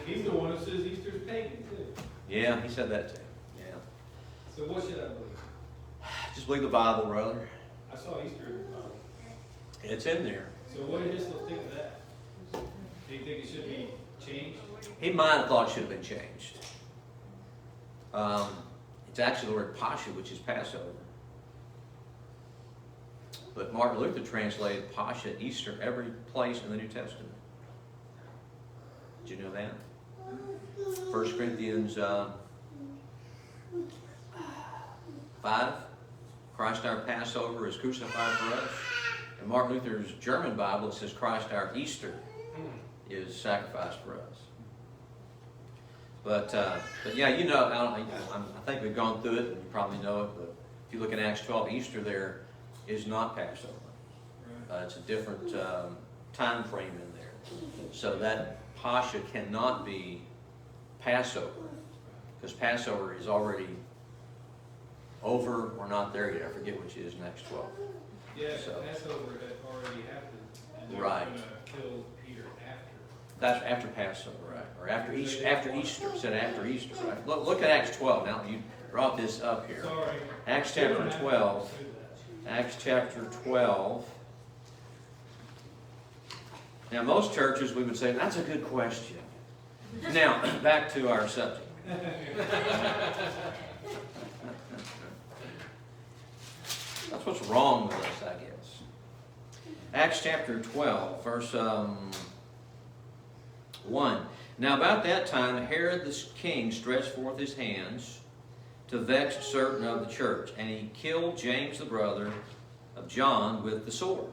He's the one who says Easter's pagan, too. Yeah, he said that too. Yeah. So what should I believe? Just believe the Bible, brother. I saw Easter in the Bible. It's in there. So what did Israel think of that? Do you think it should be changed? He might have thought it should have been changed. It's actually the word Pascha, which is Passover. But Martin Luther translated Pascha, Easter, every place in the New Testament. Did you know that? 1 Corinthians 5, Christ our Passover is crucified for us. In Martin Luther's German Bible, it says Christ our Easter is sacrificed for us. But yeah, you know, I think we've gone through it, and you probably know it, but if you look in Acts 12, Easter there is not Passover. It's a different time frame in there. So that Pascha cannot be Passover, because Passover is already over. We're not there yet. I forget which is in Acts 12. Yeah, so Passover had already happened, and they were Right. going to kill Peter after. That's after Passover, right? Or after Easter. After Easter. It said after Easter, right? Look at Acts 12. Now you brought this up here. Sorry. Acts chapter 12. Acts chapter 12. Now, most churches, we would say, that's a good question. Now, back to our subject. That's what's wrong with us, I guess. Acts chapter 12, verse 1. Now, about that time, Herod the king stretched forth his hands to vex certain of the church, and he killed James the brother of John with the sword.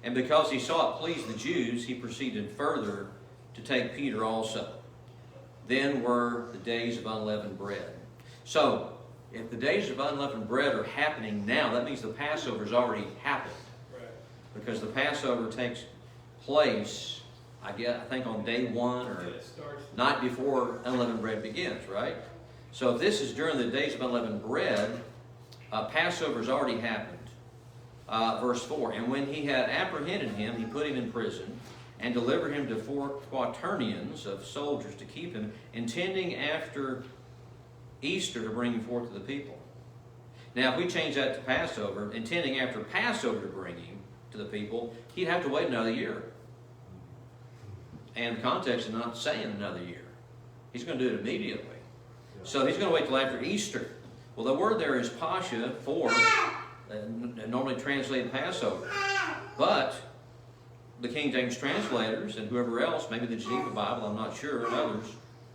And because he saw it pleased the Jews, he proceeded further to take Peter also. Then were the days of unleavened bread. So, if the days of unleavened bread are happening now, that means the Passover has already happened. Right. Because the Passover takes place, I think on day 1 or night before unleavened bread begins, right? So if this is during the days of unleavened bread, Passover has already happened. Verse 4, and when he had apprehended him, he put him in prison and delivered him to 4 quaternions of soldiers to keep him, intending after Easter to bring him forth to the people. Now, if we change that to Passover, intending after Passover to bring him to the people, he'd have to wait another year. And the context is not saying another year. He's going to do it immediately. So he's going to wait till after Easter. Well, the word there is Pascha, for, normally translated Passover. But the King James translators and whoever else, maybe the Geneva Bible, I'm not sure, and others,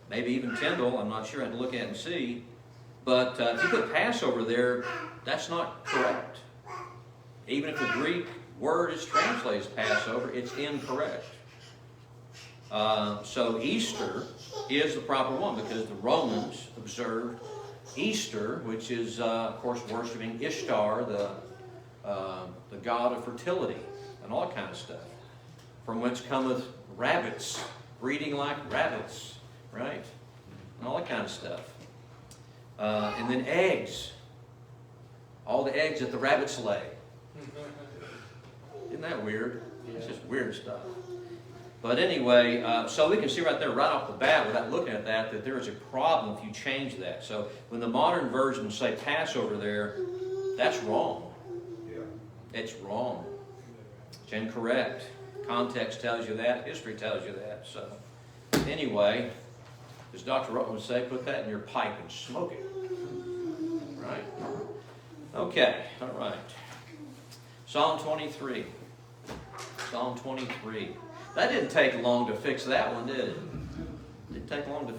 maybe even Tyndale, I'm not sure, I had to look at and see. But if you put Passover there, that's not correct. Even if the Greek word is translated as Passover, it's incorrect. So Easter is the proper one, because the Romans observed Easter, which is, of course, worshiping Ishtar, the god of fertility, and all that kind of stuff. From whence cometh rabbits, breeding like rabbits, right? And all that kind of stuff. And then eggs. All the eggs that the rabbits lay. Isn't that weird? It's just weird stuff. But anyway, so we can see right there, right off the bat, without looking at that there is a problem if you change that. So when the modern versions say Passover there, that's wrong. Yeah. It's wrong. It's incorrect. Context tells you that. History tells you that. So anyway, as Dr. Ruttman would say, put that in your pipe and smoke it. Right? Okay. All right. Psalm 23. Psalm 23. That didn't take long to fix that one, did it? Didn't take long to